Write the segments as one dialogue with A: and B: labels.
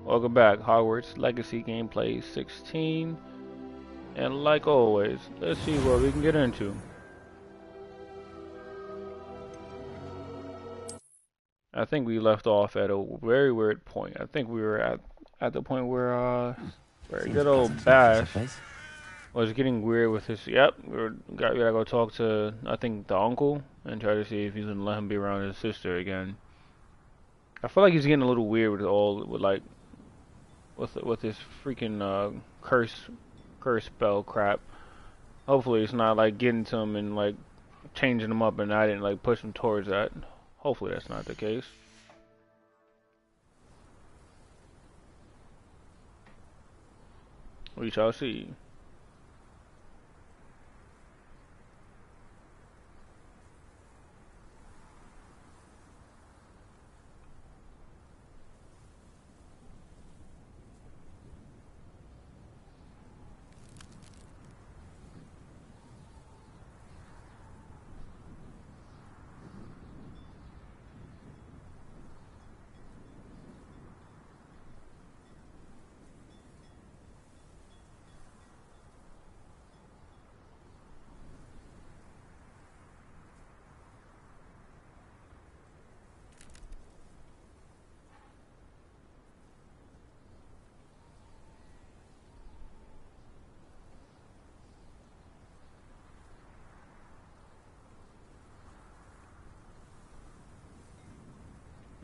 A: Welcome back, Hogwarts Legacy Gameplay 16. And like always, let's see what we can get into. I think we left off at a very weird point. I think we were at the point where good old Bash was getting weird with his. Yep, we gotta go talk to I think the uncle and try to see if he's gonna let him be around his sister again. I feel like he's getting a little weird with this freaking curse spell crap. Hopefully it's not like getting to him and like changing him up and I didn't like push him towards that. Hopefully that's not the case. We shall see.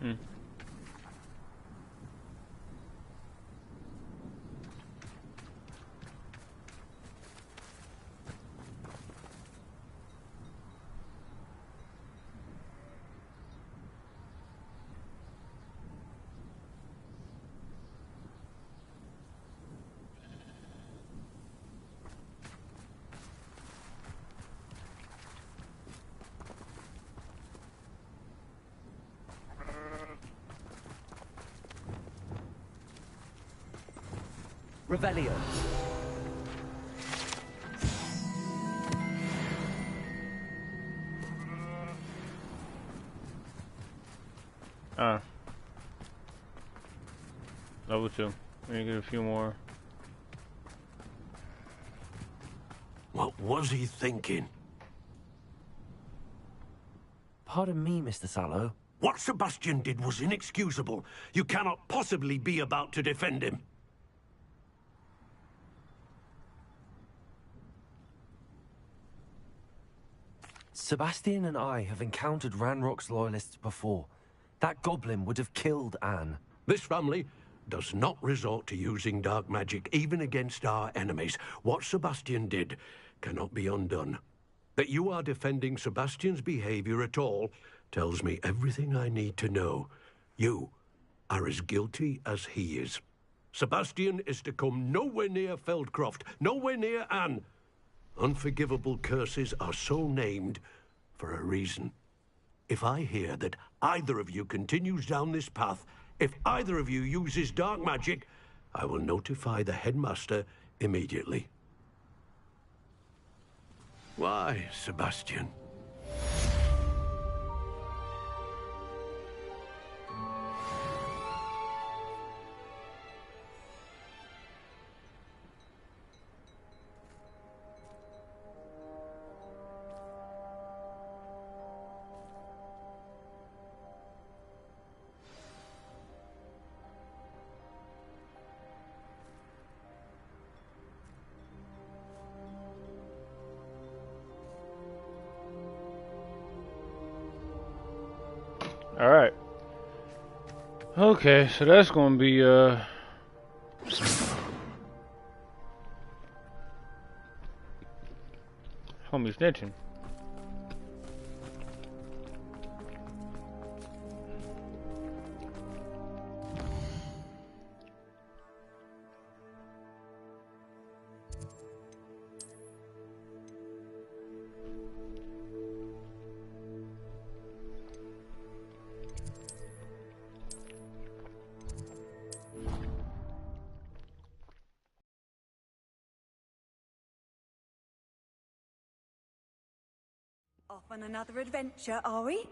A: Mm.
B: Revelio.
A: Level 2. We need to get a few more.
C: What was he thinking?
B: Pardon me, Mr. Sallow.
C: What Sebastian did was inexcusable. You cannot possibly be about to defend him.
B: Sebastian and I have encountered Ranrock's loyalists before. That goblin would have killed Anne.
C: This family does not resort to using dark magic even against our enemies. What Sebastian did cannot be undone. That you are defending Sebastian's behavior at all tells me everything I need to know. You are as guilty as he is. Sebastian is to come nowhere near Feldcroft, nowhere near Anne. Unforgivable curses are so named for a reason. If I hear that either of you continues down this path, if either of you uses dark magic, I will notify the headmaster immediately. Why, Sebastian?
A: Alright. Okay, so that's gonna be homie snitching.
D: Off on another adventure, are we?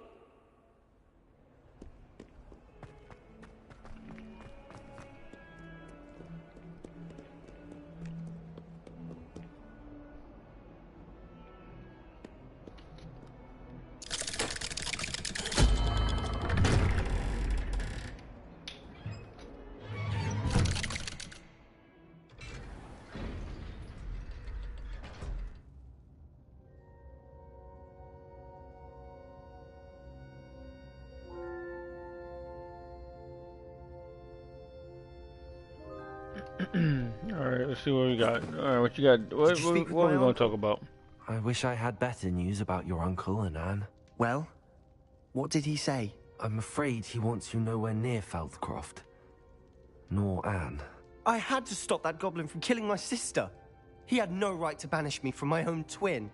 A: Alright, let's see what we got. Alright, what you got?
E: Did you speak with
A: What are
E: my
A: we gonna
E: uncle?
A: talk about?
B: I wish I had better news about your uncle and Anne.
E: Well, what did he say?
B: I'm afraid he wants you nowhere near Feldcroft. Nor Anne.
E: I had to stop that goblin from killing my sister. He had no right to banish me from my own twin.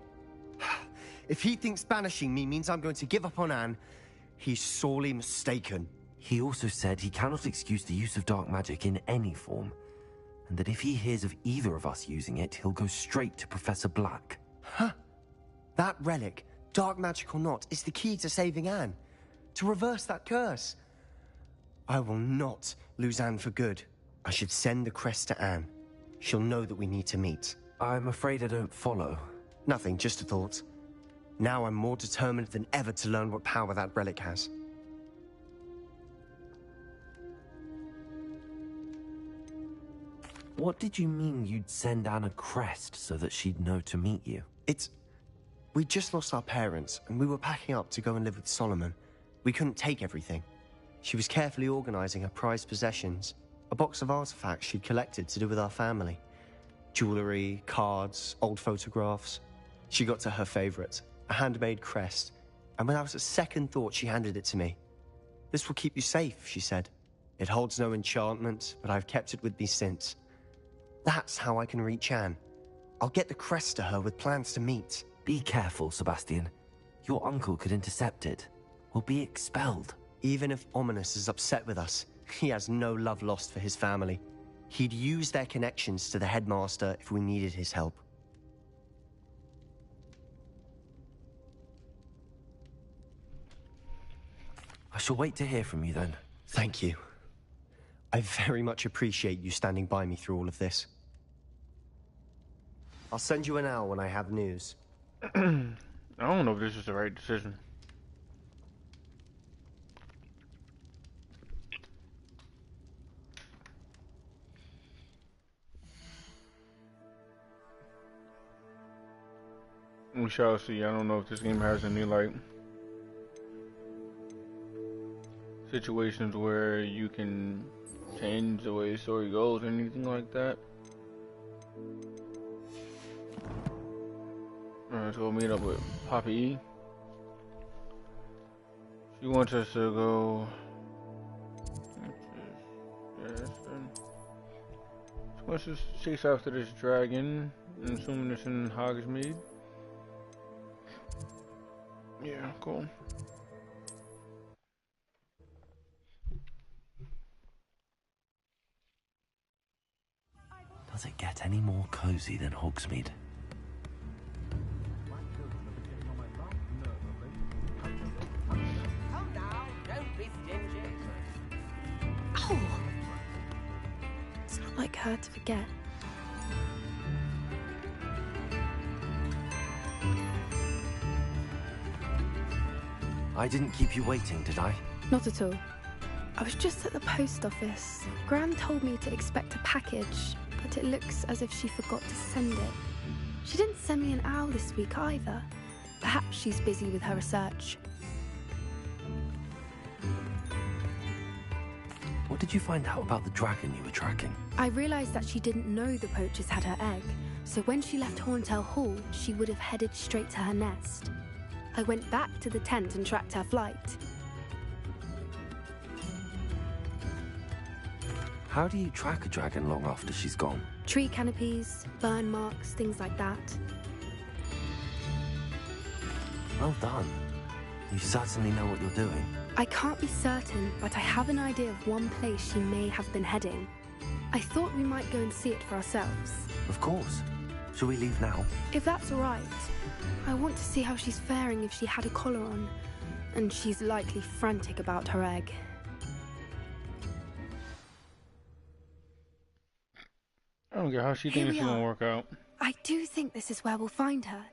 E: If he thinks banishing me means I'm going to give up on Anne, he's sorely mistaken.
B: He also said he cannot excuse the use of dark magic in any form, and that if he hears of either of us using it, he'll go straight to Professor Black.
E: Huh? That relic, dark magic or not, is the key to saving Anne. To reverse that curse. I will not lose Anne for good. I should send the crest to Anne. She'll know that we need to meet.
B: I'm afraid I don't follow.
E: Nothing, just a thought. Now I'm more determined than ever to learn what power that relic has.
B: What did you mean you'd send Anne a crest so that she'd know to meet you?
E: We just lost our parents, and we were packing up to go and live with Solomon. We couldn't take everything. She was carefully organizing her prized possessions, a box of artifacts she'd collected to do with our family. Jewelry, cards, old photographs. She got to her favorite, a handmade crest, and without a second thought, she handed it to me. This will keep you safe, she said. It holds no enchantment, but I've kept it with me since. That's how I can reach Anne. I'll get the crest to her with plans to meet.
B: Be careful, Sebastian. Your uncle could intercept it. We'll be expelled.
E: Even if Ominous is upset with us, he has no love lost for his family. He'd use their connections to the headmaster if we needed his help.
B: I shall wait to hear from you then.
E: Thank you. I very much appreciate you standing by me through all of this. I'll send you an owl when I have news.
A: I don't know if this is the right decision. We shall see. I don't know if this game has any like situations where you can change the way the story goes or anything like that. Alright, let's go meet up with Poppy E. She wants us to go. She wants us to chase after this dragon. I'm assuming it's in Hogsmeade. Yeah, cool.
B: Does it get any more cozy than Hogsmeade?
F: Come now, don't be stingy.
G: Oh! It's not like her to forget.
B: I didn't keep you waiting, did I?
G: Not at all. I was just at the post office. Gran told me to expect a package, but it looks as if she forgot to send it. She didn't send me an owl this week either. Perhaps she's busy with her research.
B: What did you find out about the dragon you were tracking?
G: I realised that she didn't know the poachers had her egg, so when she left Horntail Hall, she would have headed straight to her nest. I went back to the tent and tracked her flight.
B: How do you track a dragon long after she's gone?
G: Tree canopies, burn marks, things like that.
B: Well done. You certainly know what you're doing.
G: I can't be certain, but I have an idea of one place she may have been heading. I thought we might go and see it for ourselves.
B: Of course. Shall we leave now?
G: If that's all right. I want to see how she's faring if she had a collar on. And she's likely frantic about her egg.
A: I don't get how she
G: Here
A: thinks
G: we
A: it's gonna
G: are.
A: work out.
G: I do think this is where we'll find her.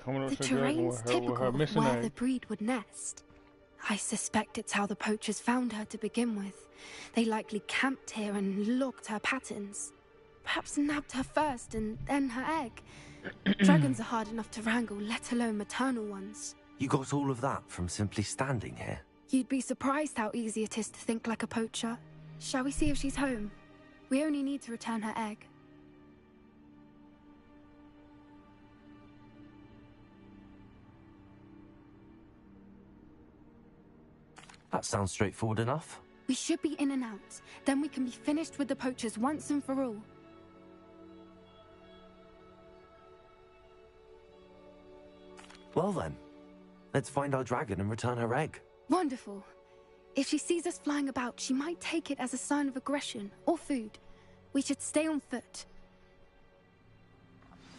A: Coming up
G: The
A: to the dragon
G: terrain's
A: with
G: typical
A: her
G: of
A: missing
G: where
A: egg.
G: the breed would nest. I suspect it's how the poachers found her to begin with. They likely camped here and logged her patterns. Perhaps nabbed her first and then her egg. Dragons are hard enough to wrangle, let alone maternal ones.
B: You got all of that from simply standing here?
G: You'd be surprised how easy it is to think like a poacher. Shall we see if she's home? We only need to return her egg.
B: That sounds straightforward enough.
G: We should be in and out. Then we can be finished with the poachers once and for all.
B: Well then, let's find our dragon and return her egg.
G: Wonderful. If she sees us flying about, she might take it as a sign of aggression or food. We should stay on foot.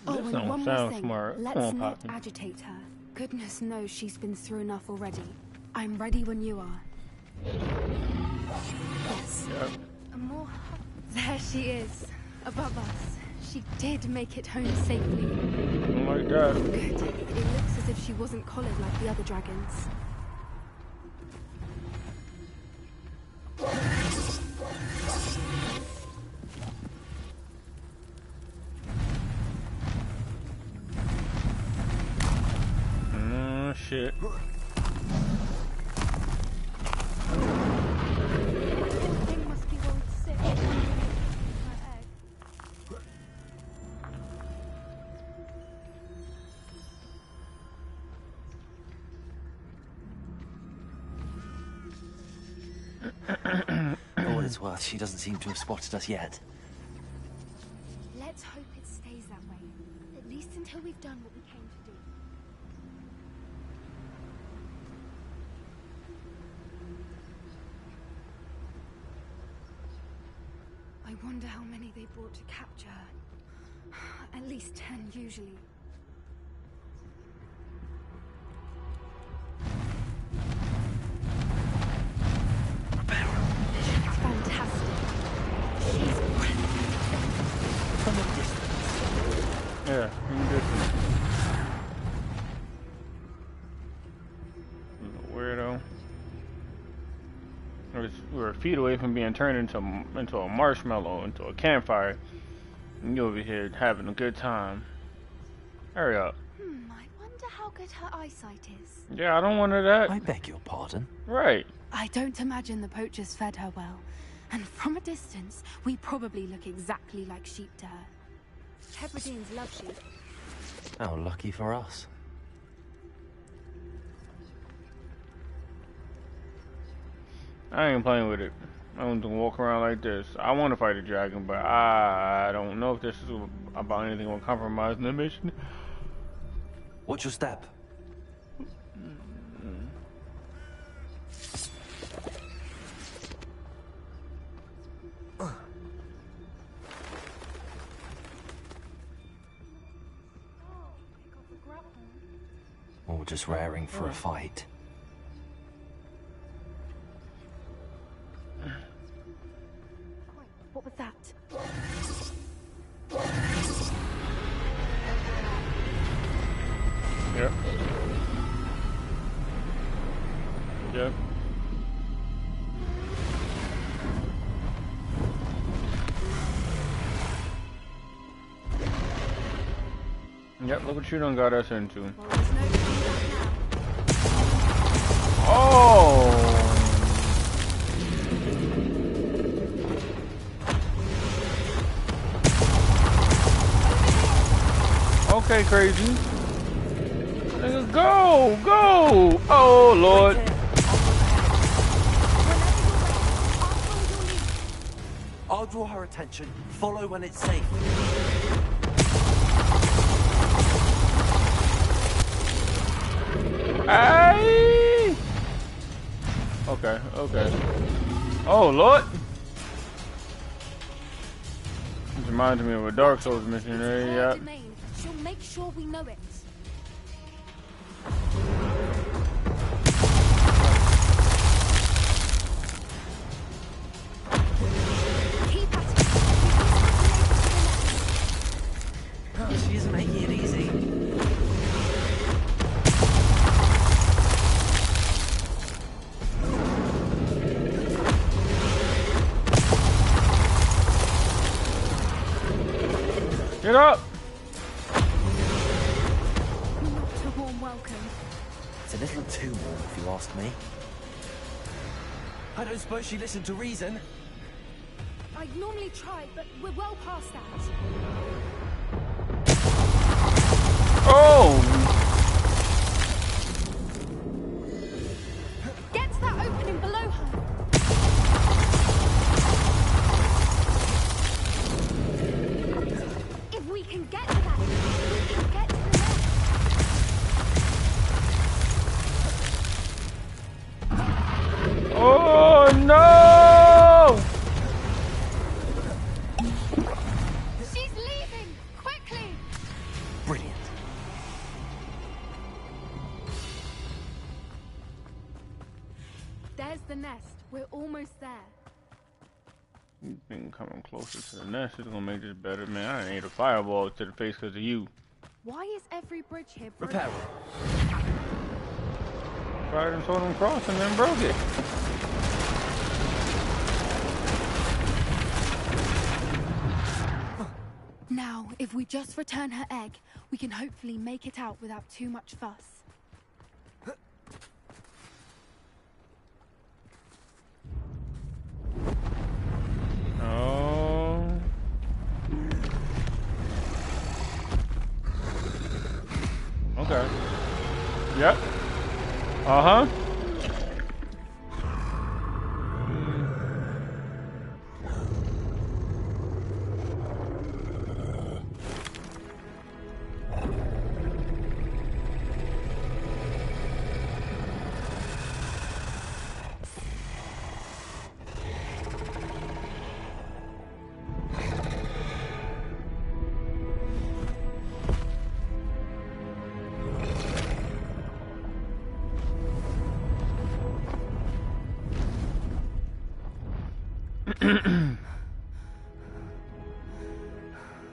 G: Oh, and one more thing. Let's not agitate her. Goodness knows she's been through enough already. I'm ready when you are. Yes.
A: Yep.
G: And more. There she is, above us. She did make it home safely.
A: Oh my god.
G: Good. It looks as if she wasn't collared like the other dragons.
A: Shit.
G: Thing must be worried sick. Her egg.
B: For what it's worth, she doesn't seem to have spotted us yet.
G: Let's hope it stays that way. At least until we've done what we came to do. I wonder how many they brought to capture her. At least 10 usually. Fantastic. She's
B: From a distance.
A: Yeah, from a distance. Weirdo. We were feet away from being turned into a marshmallow, into a campfire. And you over here having a good time. Hurry up.
G: I wonder how good her eyesight is.
A: Yeah, I don't want that.
B: I beg your pardon.
A: Right.
G: I don't imagine the poachers fed her well. And from a distance, we probably look exactly like sheep to her. Hebrideans love sheep.
B: How lucky for us.
A: I ain't playing with it. I want to walk around like this. I want to fight a dragon, but I don't know if this is about anything will compromise the mission.
B: What's your step? Or just raring for a fight?
G: What was that?
A: Yep. Yep. Yep, look what you done got us into.
G: Well, there's no coming back now.
A: Oh! Okay, crazy. Nigga, go! Go! Oh, Lord.
B: I'll draw her attention. Follow when it's safe.
A: Aye! Okay, okay. Oh, Lord! This reminds me of a Dark Souls mission there,
G: Her
A: yeah.
G: domain. She'll make sure we know it. Keep at it.
B: She isn't making it easy.
A: Get up!
G: Not a warm welcome.
B: It's a little too warm, if you ask me. I don't suppose she listened to reason.
G: I I'd normally try, but we're well past that.
A: Oh!
G: Get to that opening below her. If we can get to that, we can get to the nest.
A: Oh no!
G: She's leaving! Quickly!
B: Brilliant.
G: There's the nest. We're almost there.
A: Been coming closer to the nest is gonna make this better, man. I ain't a fireball to the face because of you.
G: Why is every bridge here broken?
B: Repair.
A: Tried and told him cross and then broke it.
G: Now, if we just return her egg, we can hopefully make it out without too much fuss.
A: Oh. Okay. Yep. Uh-huh.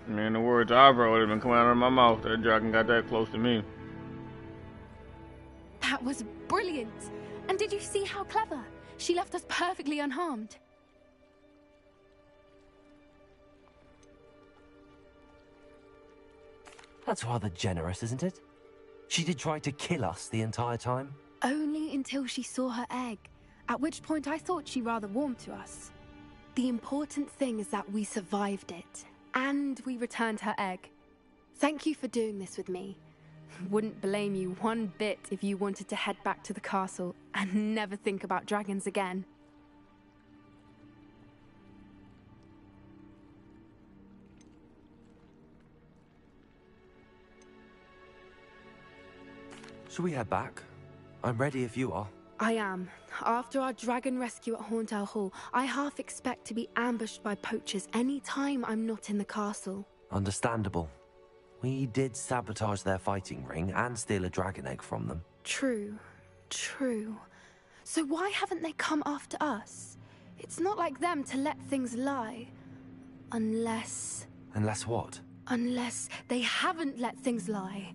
A: Man, the words I've heard would have been coming out of my mouth. That dragon got that close to me.
G: That was brilliant! And did you see how clever? She left us perfectly unharmed.
B: That's rather generous, isn't it? She did try to kill us the entire time.
G: Only until she saw her egg, at which point I thought she rather warmed to us. The important thing is that we survived it, and we returned her egg. Thank you for doing this with me. Wouldn't blame you one bit if you wanted to head back to the castle and never think about dragons again.
B: Shall we head back? I'm ready if you are.
G: I am. After our dragon rescue at Hauntel Hall, I half expect to be ambushed by poachers any time I'm not in the castle.
B: Understandable. We did sabotage their fighting ring and steal a dragon egg from them.
G: True. True. So why haven't they come after us? It's not like them to let things lie. Unless
B: what?
G: Unless they haven't let things lie.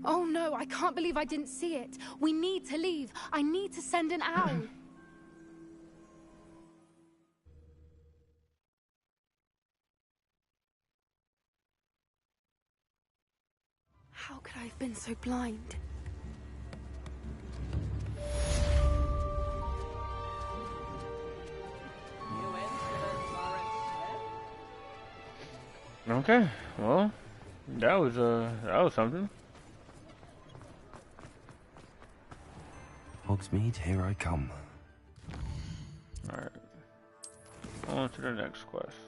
G: Oh no, I can't believe I didn't see it. We need to leave. I need to send an owl. How could I have been so blind?
A: Okay, well, that was something.
B: Hogsmeade, here I come.
A: Alright. On to the next quest.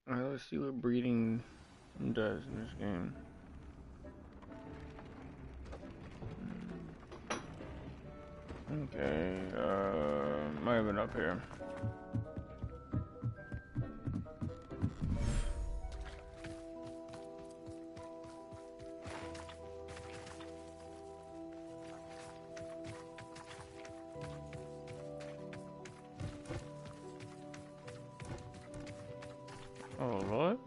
A: Alright, let's see what breeding does in this game. Okay, might have been up here. Oh, what?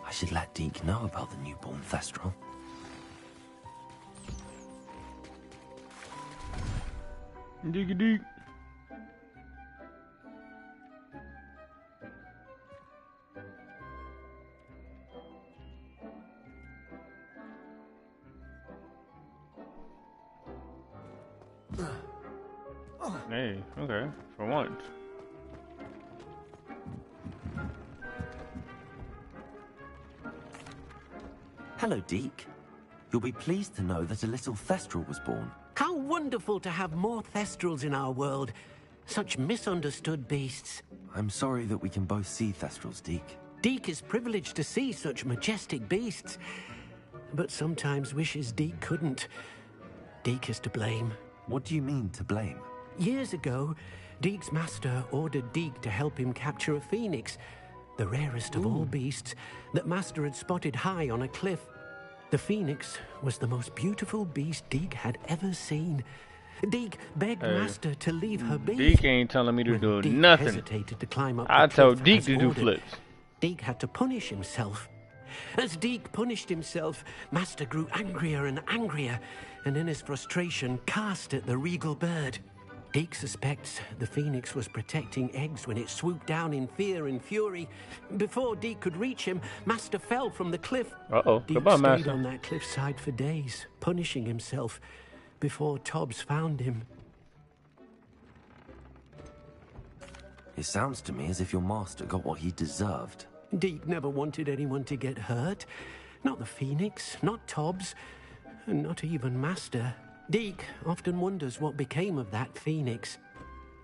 B: I should let Deke know about the newborn Thestral.
A: Diggy deek. Hey, okay, for once.
B: Hello, Deke. You'll be pleased to know that a little Thestral was born.
C: How wonderful to have more Thestrals in our world. Such misunderstood beasts.
B: I'm sorry that we can both see Thestrals, Deke.
C: Deke is privileged to see such majestic beasts, but sometimes wishes Deke couldn't. Deke is to blame.
B: What do you mean, to blame?
C: Years ago, Deke's master ordered Deke to help him capture a phoenix, the rarest of all beasts, that master had spotted high on a cliff. The phoenix was the most beautiful beast Deke had ever seen. Deke begged master to leave her be.
A: Deke ain't telling me to do
C: Deke
A: nothing.
C: hesitated to climb up
A: I
C: the
A: told
C: cliff
A: Deke
C: as
A: to do
C: ordered.
A: flips.
C: Deke had to punish himself. As Deke punished himself, master grew angrier and angrier, and in his frustration cast at the regal bird. Deke suspects the phoenix was protecting eggs when it swooped down in fear and fury. Before Deke could reach him, master fell from the cliff.
A: Uh-oh.
C: Deke
A: Goodbye,
C: stayed
A: master.
C: on that cliffside for days, punishing himself before Tobbs found him.
B: It sounds to me as if your master got what he deserved.
C: Deke never wanted anyone to get hurt. Not the phoenix, not Tobbs, and not even master. Deke often wonders what became of that phoenix.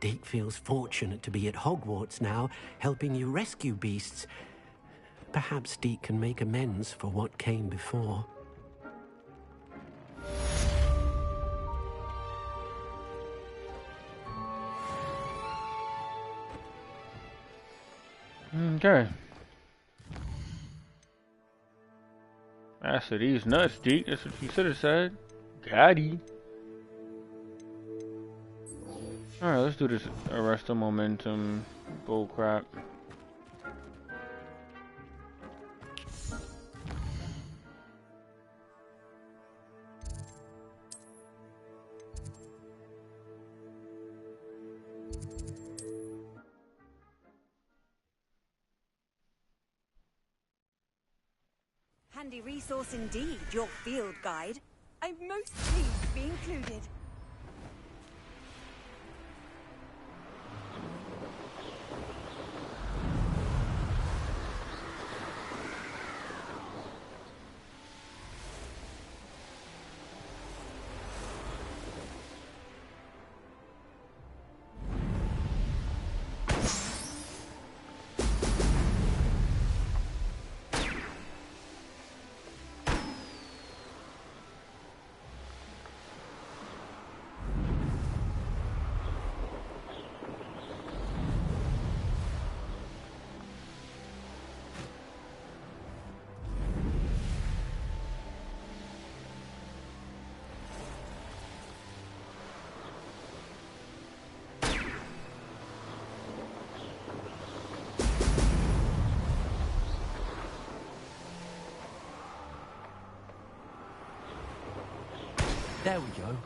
C: Deke feels fortunate to be at Hogwarts now, helping you rescue beasts. Perhaps Deke can make amends for what came before.
A: Okay. Master these nuts, Deke. That's what you should have said. Got Alright, let's do this arrest of momentum bull crap.
D: Handy resource indeed, your field guide. I'm most pleased to be included.
B: There we go.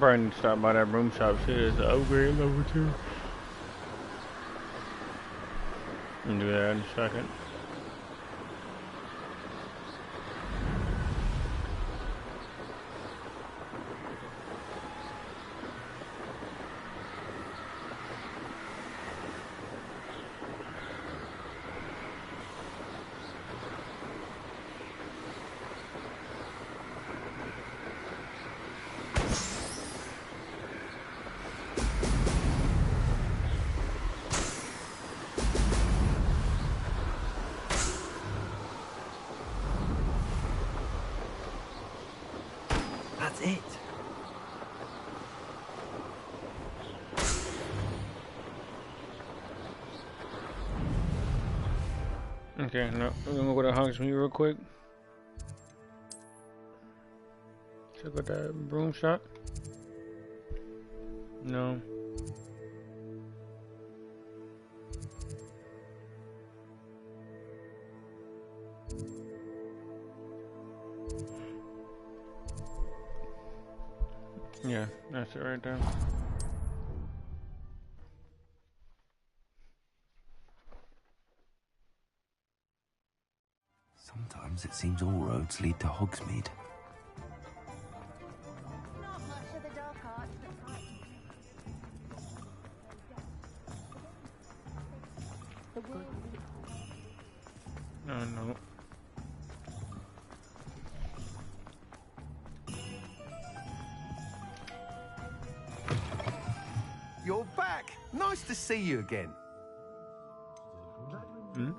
A: probably need to stop by that room shop. Shit is upgrade level 2. And do that in a second.
B: That's it.
A: Okay, no, we're gonna go to Hogsmeade real quick. Check out that broom shop. No. Yeah, that's it right there.
B: Sometimes it seems all roads lead to Hogsmeade.
F: Not much of the dark arts that the world.
A: No, no.
H: You're back! Nice to see you again.
A: Hmm?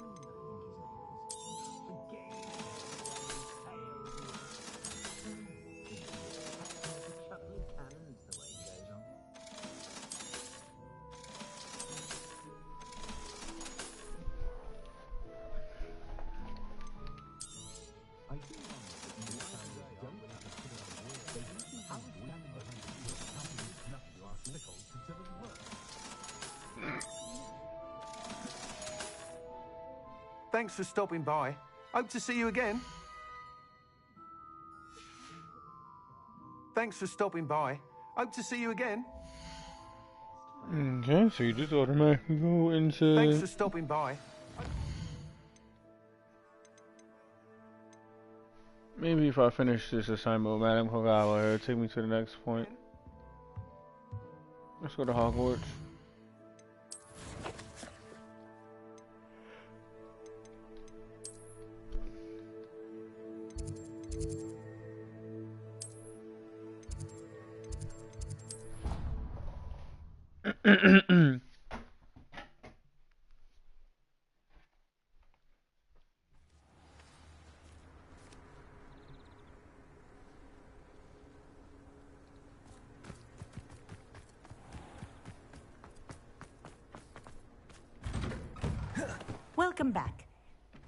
H: Thanks for stopping by. Hope to see you again. Thanks for stopping by. Hope to see you again.
A: Okay, so you just automatically go into...
H: Thanks for stopping by.
A: Maybe if I finish this assignment with Madame Kogawa, it'll take me to the next point. Let's go to Hogwarts.
I: Welcome back.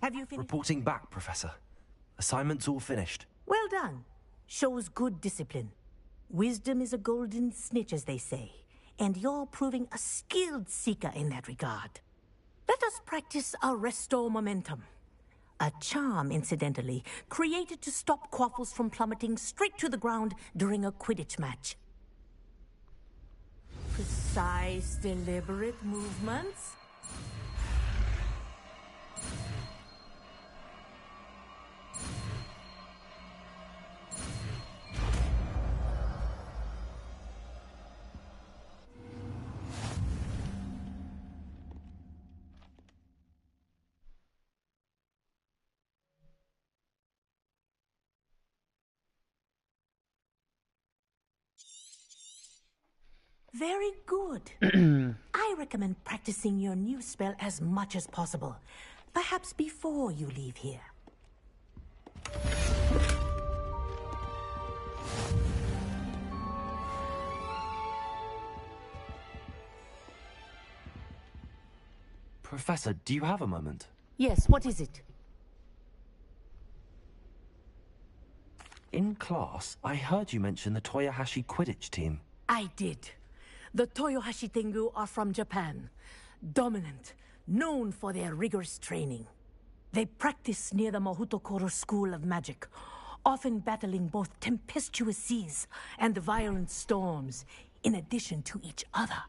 I: Have you finished?
B: Reporting back, Professor. Assignment's all finished.
I: Well done. Shows good discipline. Wisdom is a golden snitch, as they say, and you're proving a skilled seeker in that regard. Let us practice our restore momentum. A charm, incidentally, created to stop Quaffles from plummeting straight to the ground during a Quidditch match. Precise, deliberate movements. Very good. I recommend practicing your new spell as much as possible. Perhaps before you leave here.
B: Professor, do you have a moment?
I: Yes, what is it?
B: In class, I heard you mention the Toyohashi Quidditch team.
I: I did. The Toyohashi Tengu are from Japan. Dominant, known for their rigorous training. They practice near the Mahutokoro School of Magic. often battling both tempestuous seas and violent storms, in addition to each other.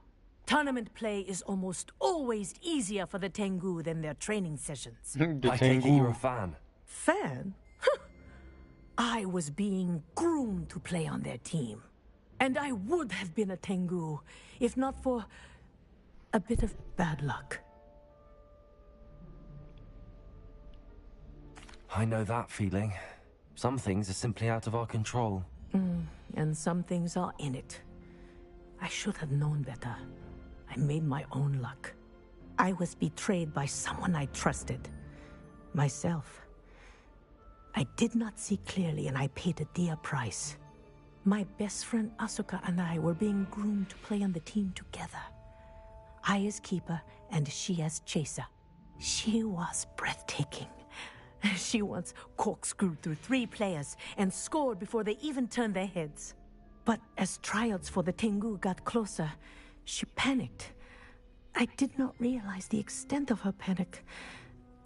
I: Tournament play is almost always easier for the Tengu than their training sessions.
A: The
B: I take it you're a
A: Tengu.
B: fan.
I: Fan? I was being groomed to play on their team. And I would have been a Tengu, if not for a bit of bad luck.
B: I know that feeling. Some things are simply out of our control.
I: And some things are in it. I should have known better. I made my own luck. I was betrayed by someone I trusted. Myself. I did not see clearly and I paid a dear price. My best friend Asuka and I were being groomed to play on the team together. I as keeper and she as chaser. She was breathtaking. She once corkscrewed through 3 players and scored before they even turned their heads. But as tryouts for the Tengu got closer, she panicked. I did not realize the extent of her panic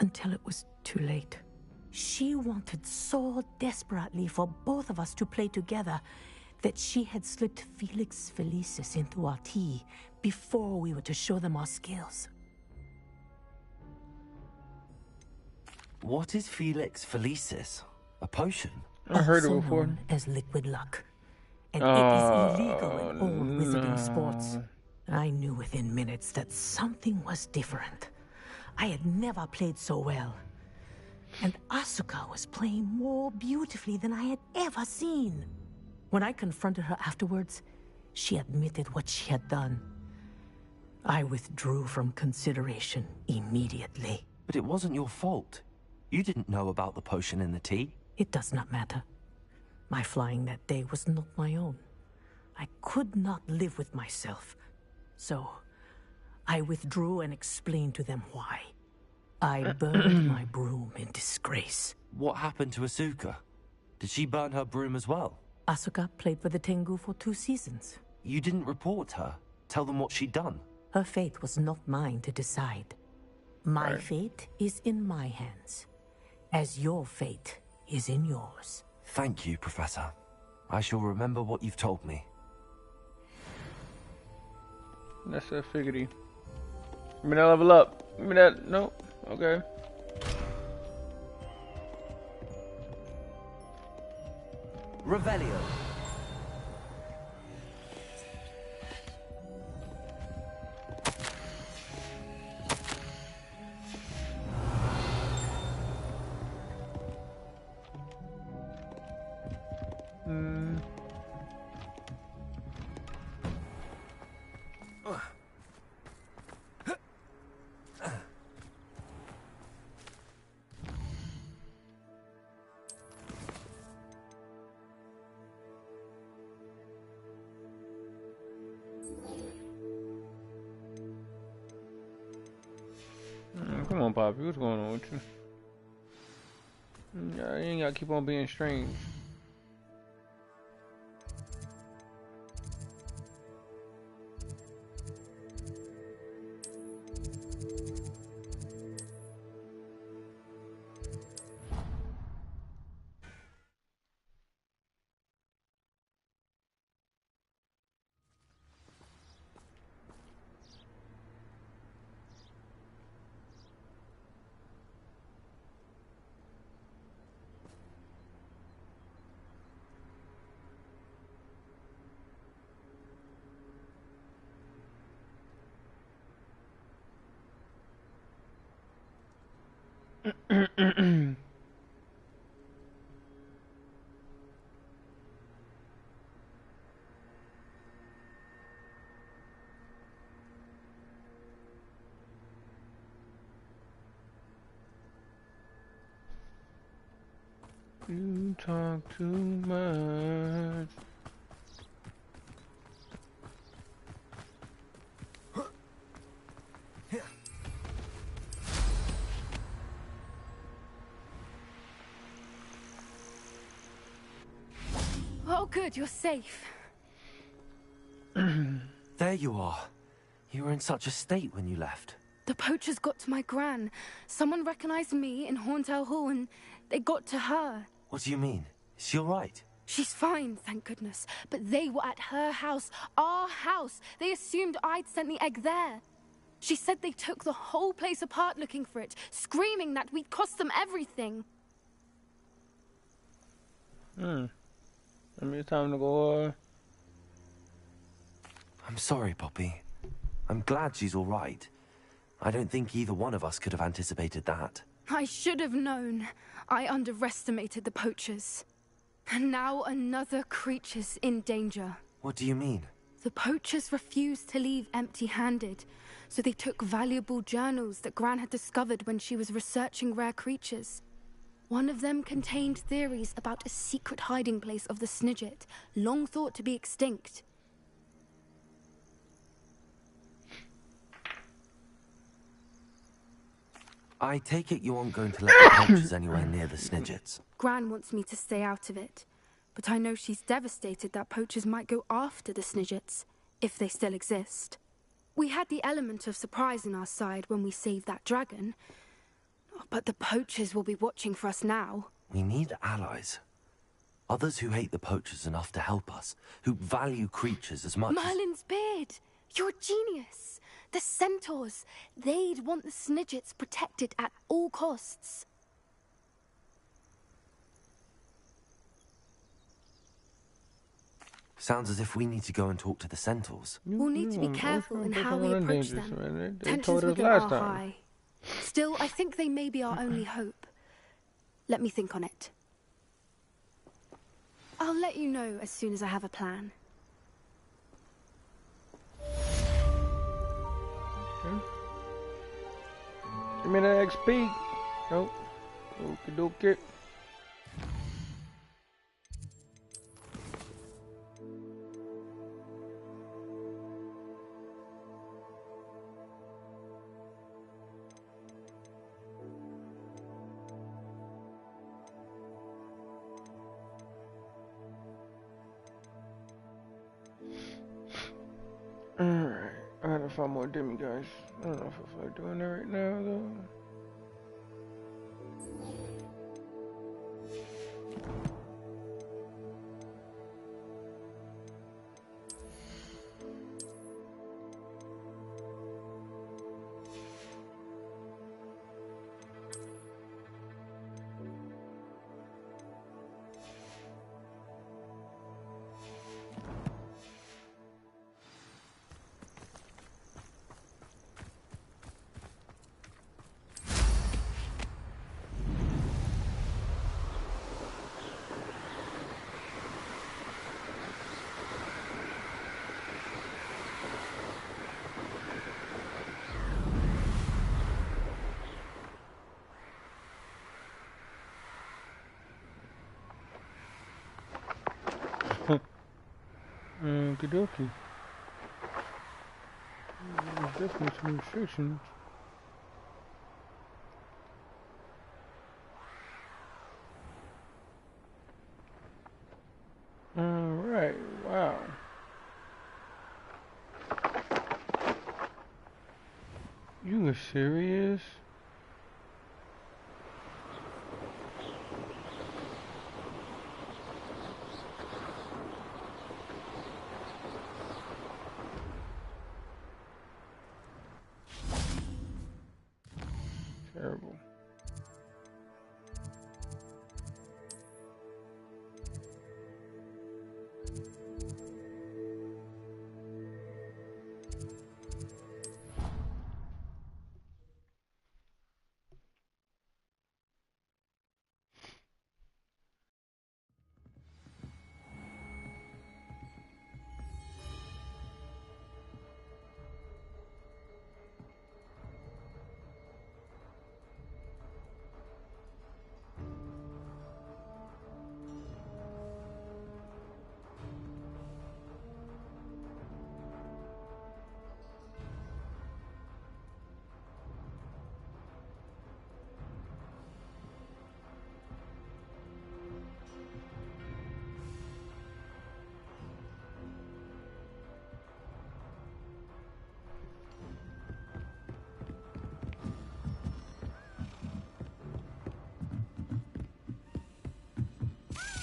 I: until it was too late. She wanted so desperately for both of us to play together that she had slipped Felix Felicis into our tea before we were to show them our skills.
B: What is Felix Felicis? A potion?
A: I heard it
I: Also
A: before.
I: known as liquid luck. And it is illegal in old wizarding sports. I knew within minutes that something was different. I had never played so well. And Asuka was playing more beautifully than I had ever seen. When I confronted her afterwards, she admitted what she had done. I withdrew from consideration immediately.
B: But it wasn't your fault. You didn't know about the potion in the tea.
I: It does not matter. My flying that day was not my own. I could not live with myself. So, I withdrew and explained to them why. I burned my broom in disgrace.
B: What happened to Asuka? Did she burn her broom as well?
I: Asuka played for the Tengu for 2 seasons.
B: You didn't report her? Tell them what she'd done?
I: Her fate was not mine to decide. My
A: Right.
I: fate is in my hands, as your fate is in yours.
B: Thank you, Professor. I shall remember what you've told me.
A: That's a figgity. Give me that level up. Give me that. No. Okay.
B: Revelio.
A: Come on, Poppy. What's going on with you? Yeah, you ain't gotta keep on being strange. You talk too much.
G: Oh, good, you're safe.
B: There you are. You were in such a state when you left.
G: The poachers got to my gran. Someone recognized me in Hauntel Hall and they got to her.
B: What do you mean? Is she all right?
G: She's fine, thank goodness. But they were at her house, our house. They assumed I'd sent the egg there. She said they took the whole place apart looking for it, screaming that we'd cost them everything.
A: I mean, it's time to go,
B: I'm sorry, Poppy. I'm glad she's all right. I don't think either one of us could have anticipated that.
G: I should have known. I underestimated the poachers. And now another creature's in danger.
B: What do you mean?
G: The poachers refused to leave empty-handed, so they took valuable journals that Gran had discovered when she was researching rare creatures. One of them contained theories about a secret hiding place of the Snidget, long thought to be extinct.
B: I take it you aren't going to let the poachers anywhere near the Snidgets.
G: Gran wants me to stay out of it, but I know she's devastated that poachers might go after the Snidgets, if they still exist. We had the element of surprise on our side when we saved that dragon, but the poachers will be watching for us now.
B: We need allies. Others who hate the poachers enough to help us, who value creatures as much
G: Merlin's beard! You're a genius! The centaurs! They'd want the Snidgets protected at all costs.
B: Sounds as if we need to go and talk to the centaurs.
G: We'll need to be careful in how we approach them. Tensions with them
A: last
G: are
A: time.
G: high. Still, I think they may be our only hope. Let me think on it. I'll let you know as soon as I have a plan.
A: Give me that XP. Nope. Okie dokie. Alright, I gotta find more demigods. I don't know if I feel like doing that right now though. Okie dokie. There's definitely some restrictions. Alright, wow. You are serious? Terrible.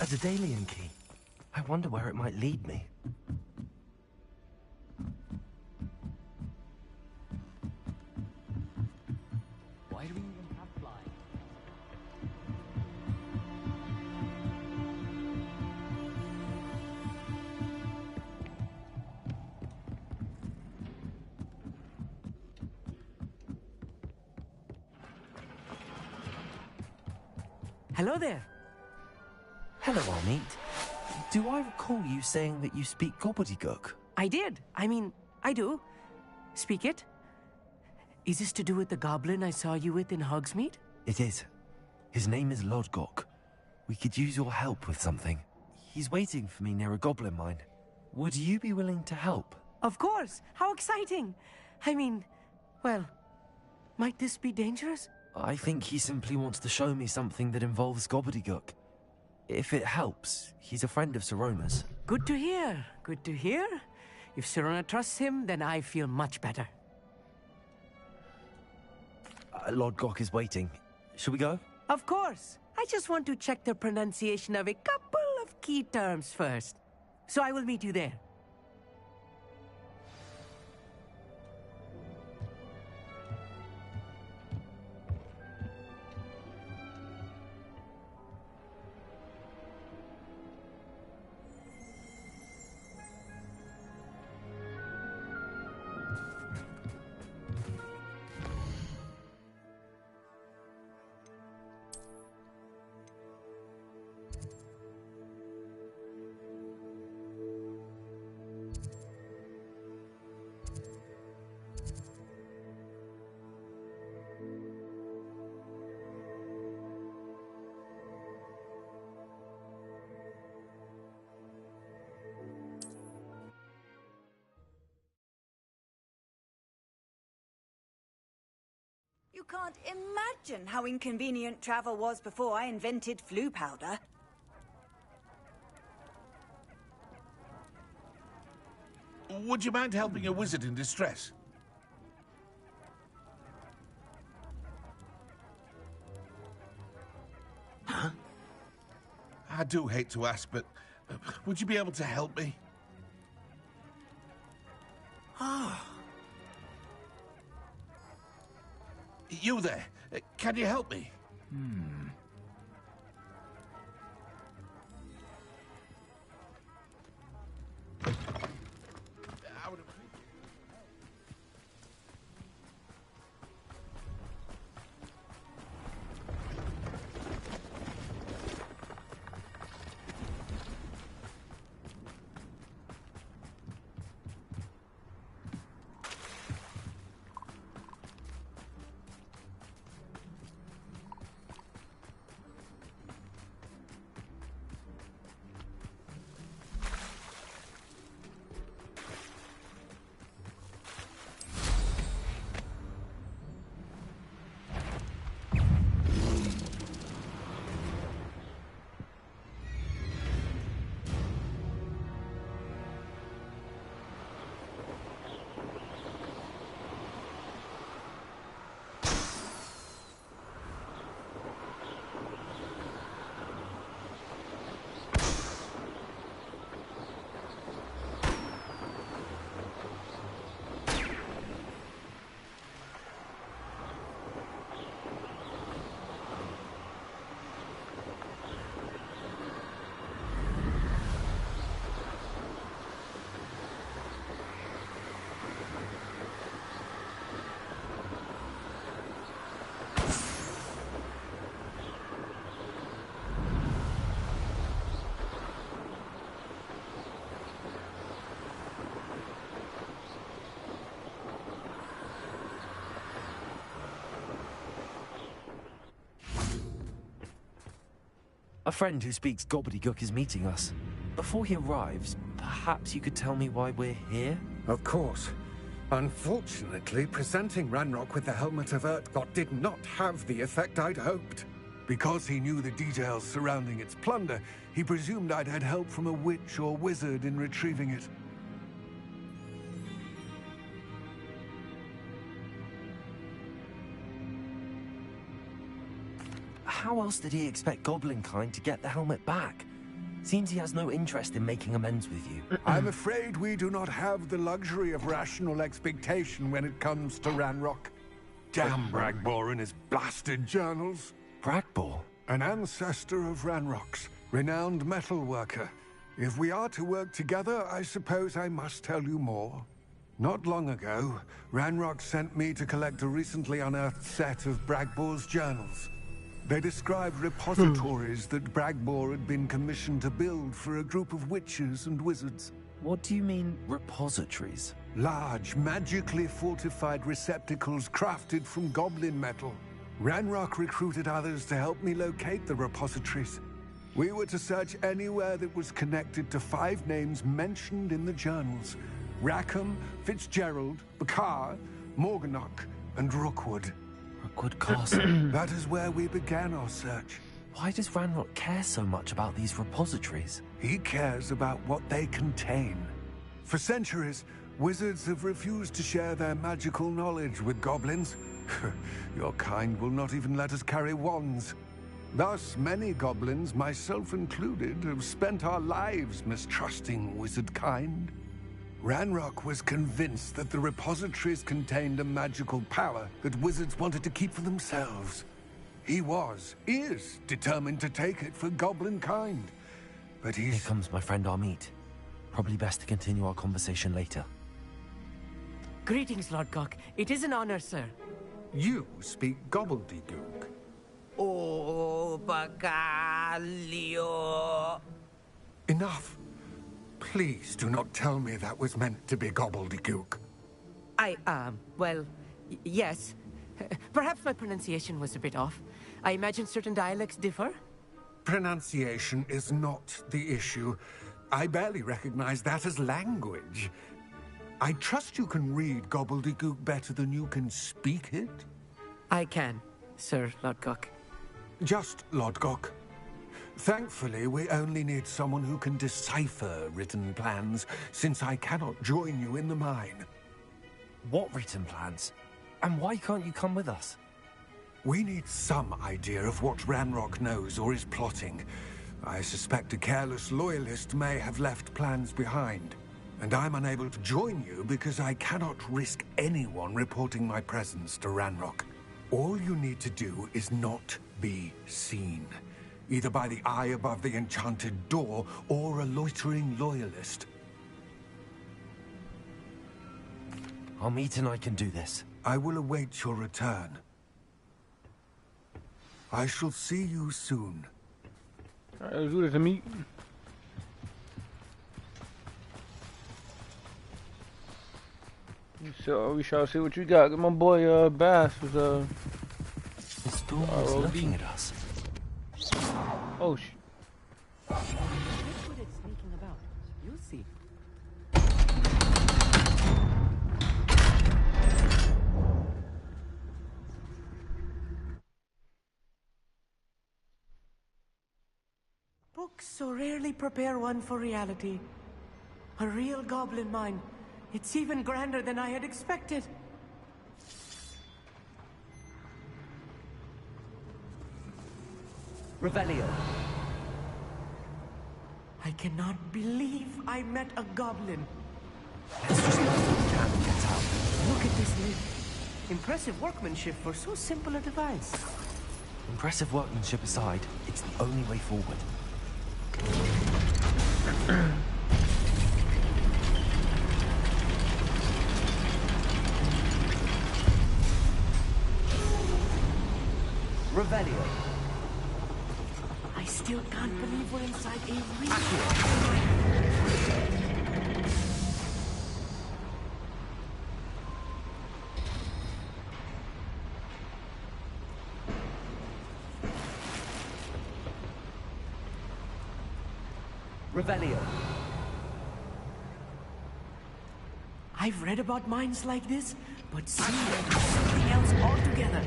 B: A Daedalian key. I wonder where it might lead me.
J: Why do we even have flying?
K: Hello there.
B: Hello, Amit. Do I recall you saying that you speak gobbledygook?
K: I did. I mean, I do. Speak it. Is this to do with the goblin I saw you with in Hogsmeade?
B: It is. His name is Lodgok. We could use your help with something. He's waiting for me near a goblin mine. Would you be willing to help?
K: Of course. How exciting. I mean, well, might this be dangerous?
B: I think he simply wants to show me something that involves gobbledygook. If it helps, he's a friend of Sirona's.
K: Good to hear. Good to hear. If Sirona trusts him, then I feel much better.
B: Lodgok is waiting. Shall we go?
K: Of course. I just want to check the pronunciation of a couple of key terms first. So I will meet you there.
D: You can't imagine how inconvenient travel was before I invented flu powder.
L: Would you mind helping a wizard in distress?
C: Huh?
L: I do hate to ask, but would you be able to help me?
C: Ah.
L: You there, can you help me? I would appreciate
B: A friend who speaks gobbledygook is meeting us. Before he arrives, perhaps you could tell me why we're here?
M: Of course. Unfortunately, presenting Ranrock with the Helmet of Urtkot did not have the effect I'd hoped.
C: Because he knew the details surrounding its plunder, he presumed I'd had help from a witch or wizard in retrieving it.
B: How else did he expect Goblinkind to get the helmet back? Seems he has no interest in making amends with you.
M: I'm afraid we do not have the luxury of rational expectation when it comes to Ranrock. Damn Bragbor and his blasted journals.
B: Bragbor?
M: An ancestor of Ranrock's, renowned metal worker. If we are to work together, I suppose I must tell you more. Not long ago, Ranrock sent me to collect a recently unearthed set of Bragbor's journals. They described repositories that Bragbor had been commissioned to build for a group of witches and wizards.
B: What do you mean, repositories?
M: Large, magically fortified receptacles crafted from goblin metal. Ranrock recruited others to help me locate the repositories. We were to search anywhere that was connected to 5 names mentioned in the journals. Rackham, Fitzgerald, Bakar, Morganach, and Rookwood.
B: Rookwood Castle?
M: That is where we began our search.
B: Why does Ranrock care so much about these repositories?
M: He cares about what they contain. For centuries, wizards have refused to share their magical knowledge with goblins. Your kind will not even let us carry wands. Thus, many goblins, myself included, have spent our lives mistrusting wizard kind. Ranrock was convinced that the repositories contained a magical power that wizards wanted to keep for themselves. He is determined to take it for goblin kind. But
B: Here comes my friend Amit. Probably best to continue our conversation later.
K: Greetings, Lord Cock. It is an honor, sir.
M: You speak gobbledygook.
K: Oh, Bacalio.
M: Enough. Please do not tell me that was meant to be gobbledygook.
K: Well, yes. Perhaps my pronunciation was a bit off. I imagine certain dialects differ?
M: Pronunciation is not the issue. I barely recognize that as language. I trust you can read gobbledygook better than you can speak it?
K: I can, Sir Lodgok.
M: Just Lodgok. Thankfully, we only need someone who can decipher written plans, since I cannot join you in the mine.
B: What written plans? And why can't you come with us?
M: We need some idea of what Ranrock knows or is plotting. I suspect a careless loyalist may have left plans behind. And I'm unable to join you because I cannot risk anyone reporting my presence to Ranrock. All you need to do is not be seen. Either by the eye above the enchanted door, or a loitering loyalist.
B: Amit and I can do this.
M: I will await your return. I shall see you soon.
A: Alright, let's do this, Amit. So we shall see what you got. My boy Bass was
B: The storm is looking at us.
A: Oh shit.
K: Look what it's sneaking about. You'll see. Books so rarely prepare one for reality. A real goblin mine. It's even grander than I had expected.
J: Revelio.
K: I cannot believe I met a goblin.
B: Let's just get what we can and get out.
K: Look at this lid. Impressive workmanship for so simple a device.
B: Impressive workmanship aside, it's the only way forward.
J: Revelio.
K: I still can't believe we're inside a real
J: Revelio.
K: I've read about mines like this, but seeing them is something else altogether.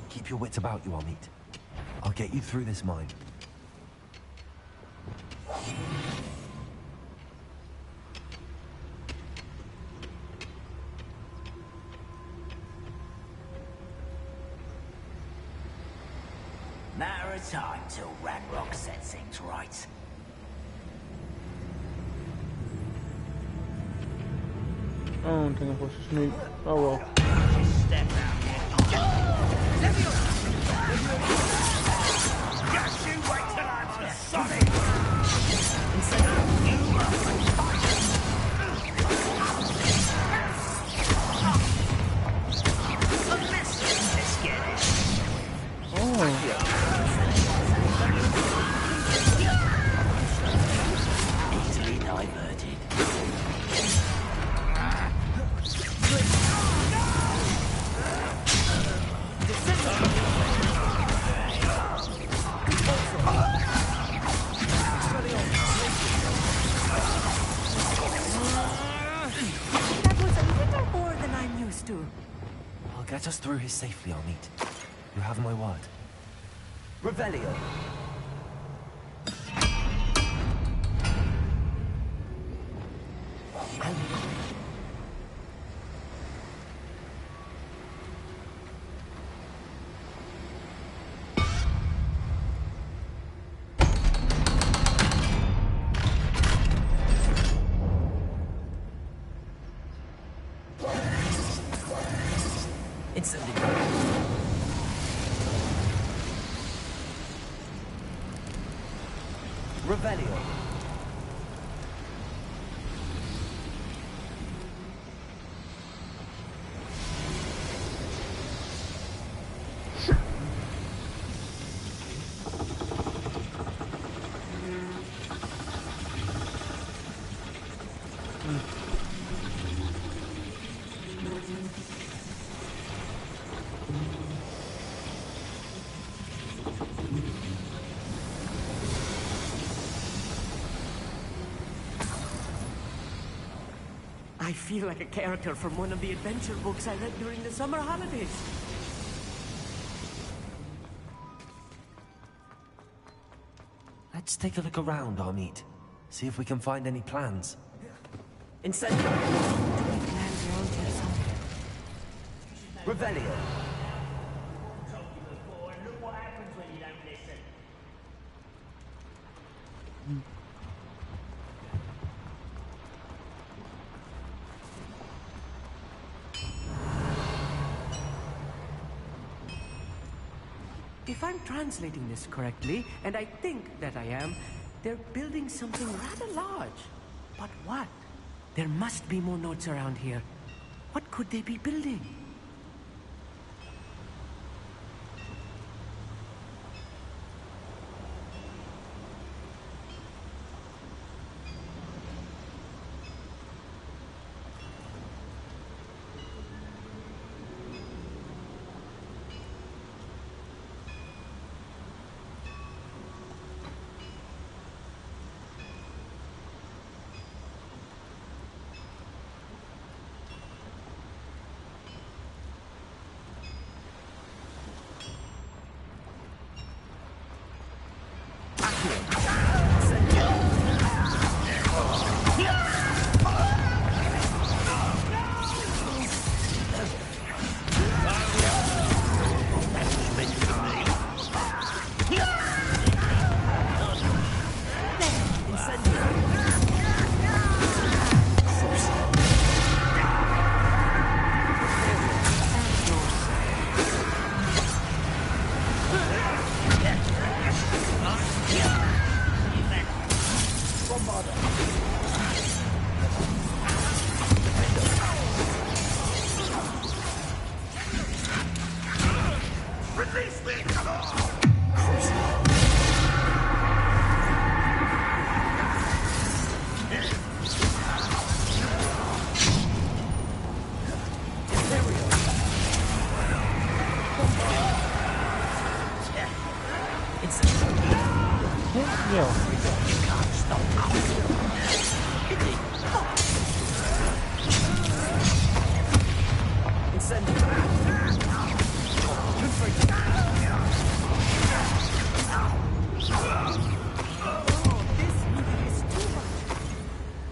B: Keep your wits about you, Amit. I'll get you through this mine.
N: matter of time till Ranrock sets things right.
A: I don't think I'm supposed to sneak. Oh well.
N: Step out here. Just you wait till I'm Sonic! Let's get it. Easily diverted.
I: That was a little more than I'm used to.
B: I'll get us through here safely, Amit. You have my word.
J: Revelio. Revelio.
K: I feel like a character from one of the adventure books I read during the summer holidays.
B: Let's take a look around, Amit. See if we can find any plans.
J: Incendio. Revelio.
N: Look what happens when you don't listen.
K: If I'm translating this correctly, and I think that I am, they're building something rather large. But what? There must be more notes around here. What could they be building?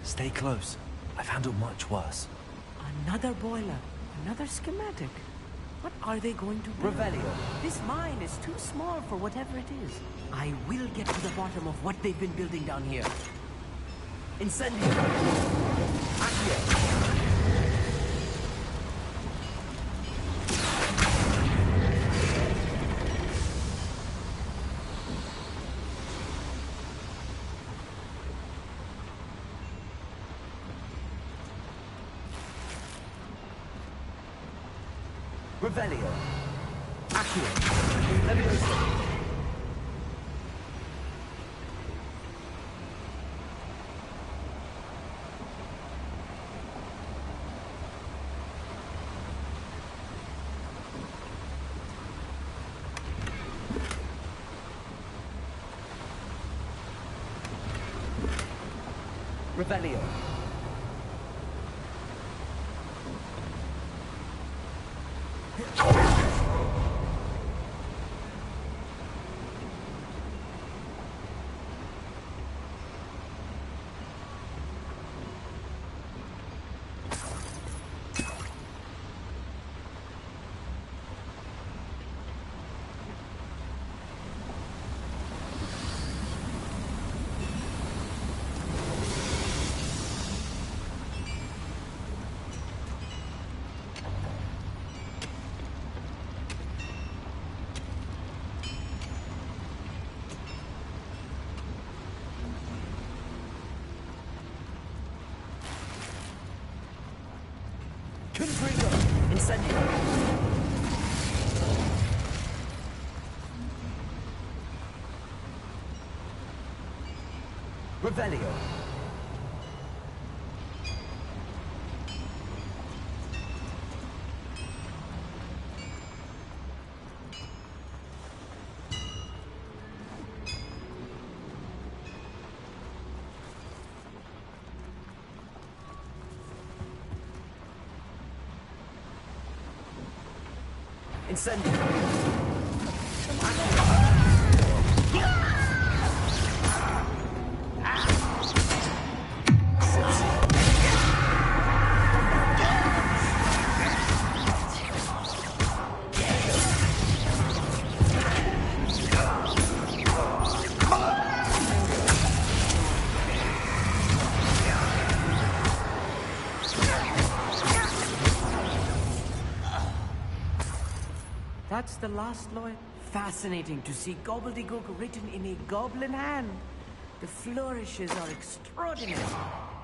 B: Stay close. I've handled much worse.
K: Another boiler, another schematic. What are they going to do?
J: Revelio.
K: This mine is too small for whatever it is. I will get to the bottom of what they've been building down here.
J: Incendio. Accio. Revelio. Accio. Levioso. Revelio. Confringo. Incendio. Revelio. Incendio.
K: That's the last Lloyd. Fascinating to see gobbledygook written in a goblin hand. The flourishes are extraordinary.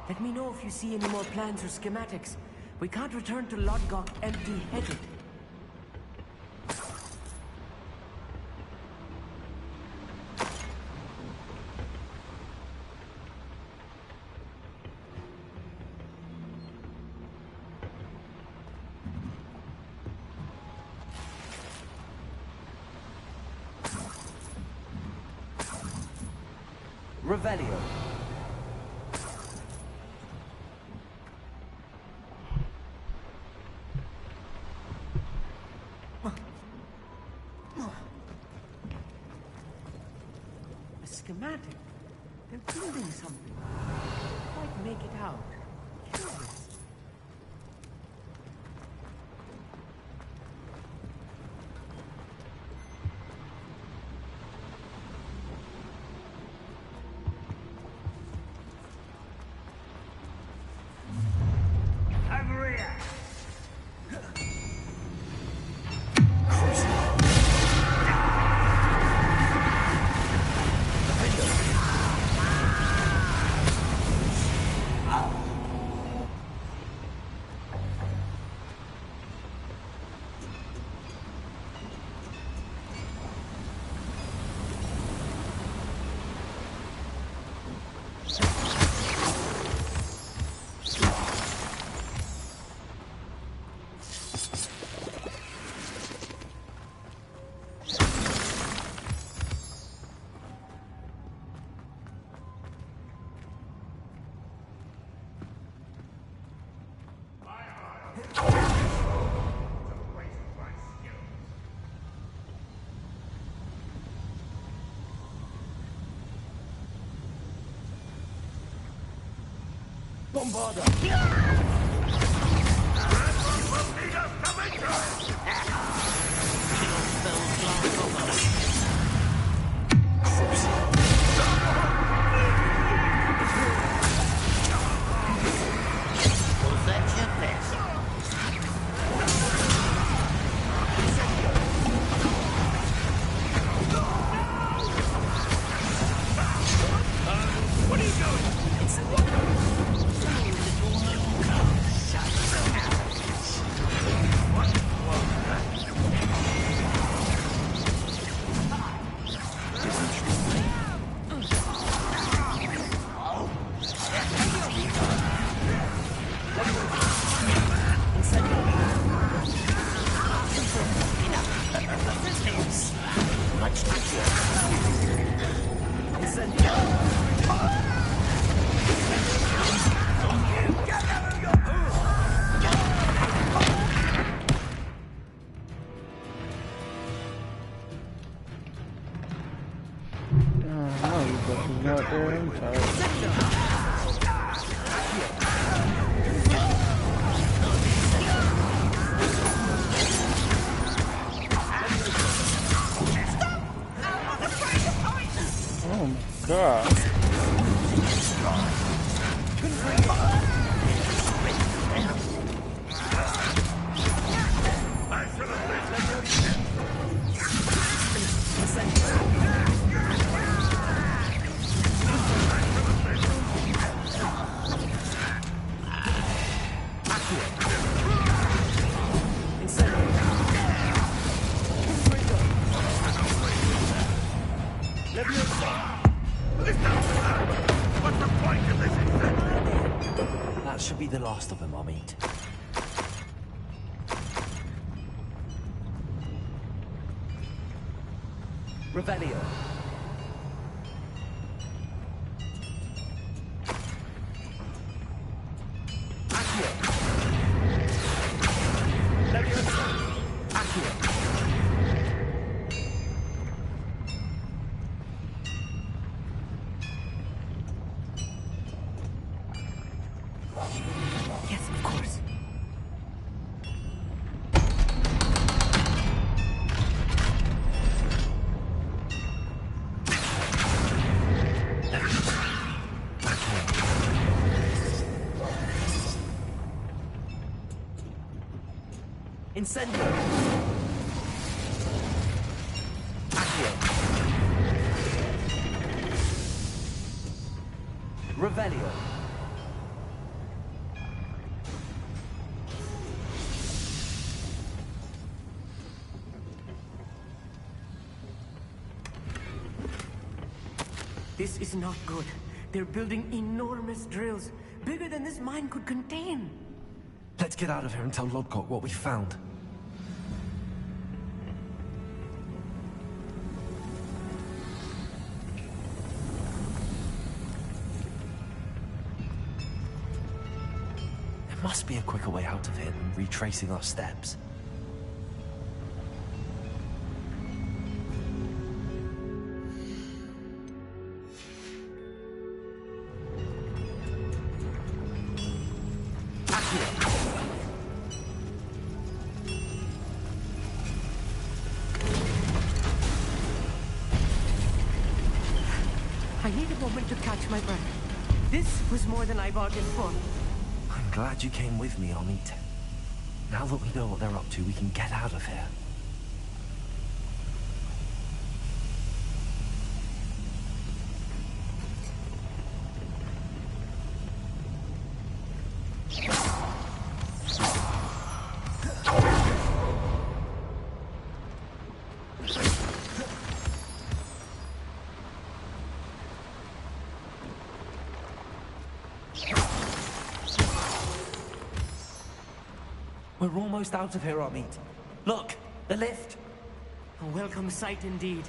K: Let me know if you see any more plans or schematics. We can't return to Lodgok empty-headed.
J: Revelio.
K: A schematic? They're building something. Can't quite make it out. Curious.
N: Over here.
J: Bombarda.
N: Lead us to
A: God.
B: That should be the last of them, I'll meet.
J: Revelio. Accio. Leviosa. Accio.
K: Yes, of course.
J: Incendio. Accio. Revelio.
K: This is not good. They're building enormous drills, bigger than this mine could contain.
B: Let's get out of here and tell Lodcock what we found. There must be a quicker way out of here than retracing our steps.
K: I need a moment to catch my breath. This was more than I bargained for.
B: I'm glad you came with me, Amit. Now that we know what they're up to, we can get out of here. We're almost out of here, Amit. Look, the lift.
K: A welcome sight indeed.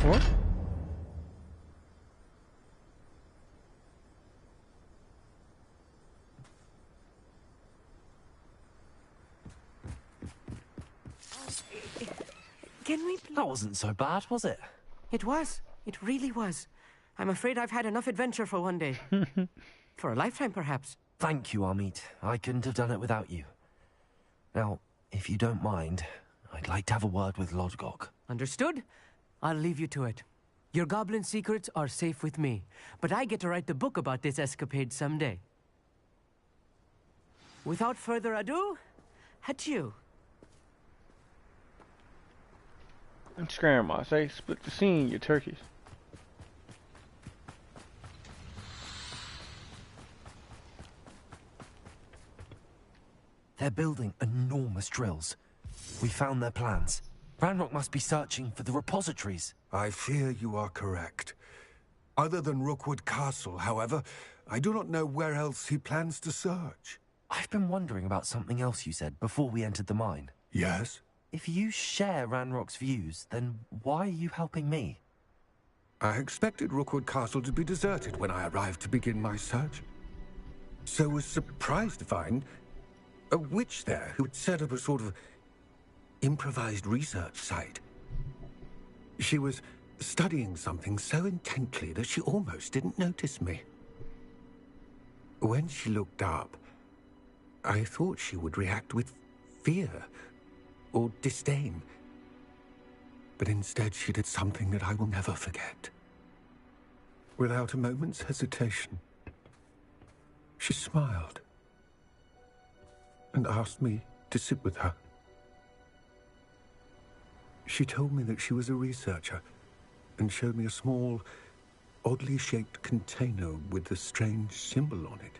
A: What?
K: Can we...
B: That wasn't so bad, was it?
K: It was. It really was. I'm afraid I've had enough adventure for one day. For a lifetime, perhaps.
B: Thank you, Amit. I couldn't have done it without you. Now, if you don't mind, I'd like to have a word with Lodgok.
K: Understood? I'll leave you to it. Your goblin secrets are safe with me, but I get to write the book about this escapade someday. Without further ado, adieu.
A: And grandma say, split the scene, you turkeys.
B: They're building enormous drills. We found their plans. Ranrock must be searching for the repositories.
M: I fear you are correct. Other than Rookwood Castle, however, I do not know where else he plans to search.
B: I've been wondering about something else you said before we entered the mine.
M: Yes?
B: If you share Ranrock's views, then why are you helping me?
M: I expected Rookwood Castle to be deserted when I arrived to begin my search. So was surprised to find a witch there who had set up a sort of improvised research site. She was studying something so intently that she almost didn't notice me. When she looked up, I thought she would react with fear or disdain. But instead she did something that I will never forget. Without a moment's hesitation, she smiled and asked me to sit with her. She told me that she was a researcher and showed me a small, oddly shaped container with a strange symbol on it.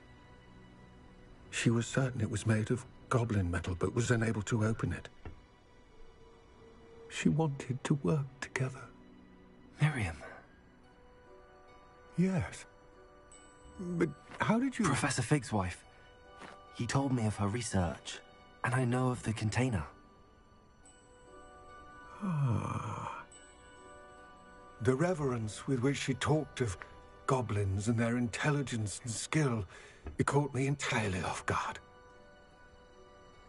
M: She was certain it was made of goblin metal, but was unable to open it. She wanted to work together.
B: Miriam.
M: Yes. But how did you...
B: Professor Fig's wife. He told me of her research, and I know of the container.
M: Ah. The reverence with which she talked of goblins and their intelligence and skill, it caught me entirely off guard.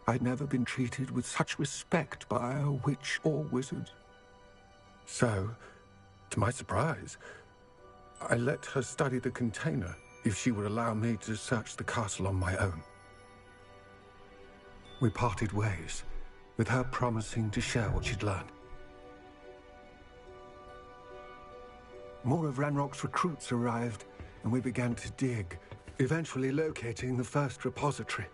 M: I'd never been treated with such respect by a witch or wizard. So, to my surprise, I let her study the container if she would allow me to search the castle on my own. We parted ways, with her promising to share what she'd learned. More of Ranrock's recruits arrived, and we began to dig, eventually locating the first repository.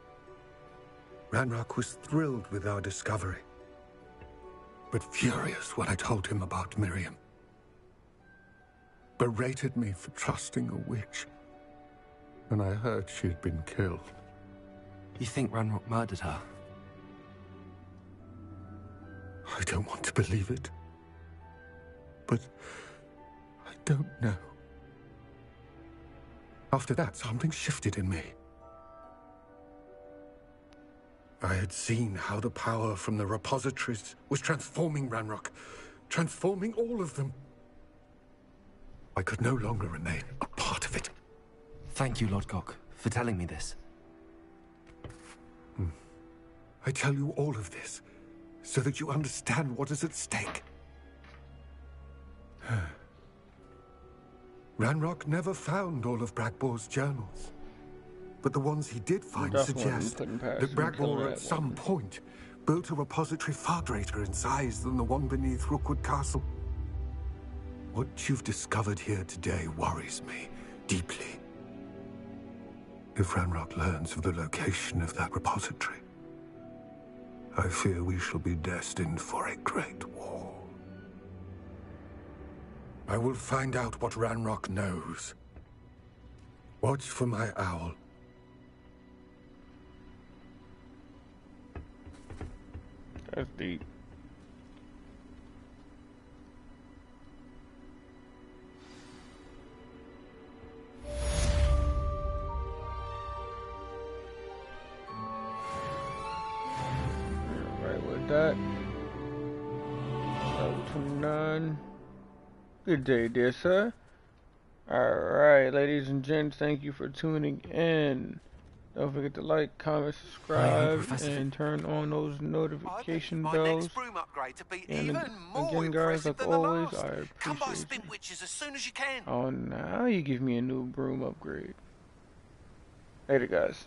M: Ranrock was thrilled with our discovery, but furious when I told him about Miriam. Berated me for trusting a witch, and I heard she had been killed.
B: You think Ranrock murdered her?
M: I don't want to believe it, but I don't know. After that, something shifted in me. I had seen how the power from the repositories was transforming Ranrock, transforming all of them. I could no longer remain a part of it.
B: Thank you, Lodgok, for telling me this.
M: I tell you all of this so that you understand what is at stake. Ranrock never found all of Bragbor's journals, but the ones he did find suggest that Bragbor at some point built a repository far greater in size than the one beneath Rookwood Castle. What you've discovered here today worries me deeply. If Ranrock learns of the location of that repository, I fear we shall be destined for a great war. I will find out what Ranrock knows. Watch for my owl.
A: That's deep. Right with that. Level 29. Good day, dear sir. Alright, ladies and gents, thank you for tuning in. Don't forget to like, comment, subscribe, and turn on those notification bells.
H: Broom upgrade to be
A: And
H: even more
A: again, guys,
H: impressive
A: like
H: than the
A: always,
H: last.
A: I
H: Come by
A: appreciate
H: Spin
A: you.
H: Witches as soon as you can.
A: Oh, now you give me a new broom upgrade. Later, guys.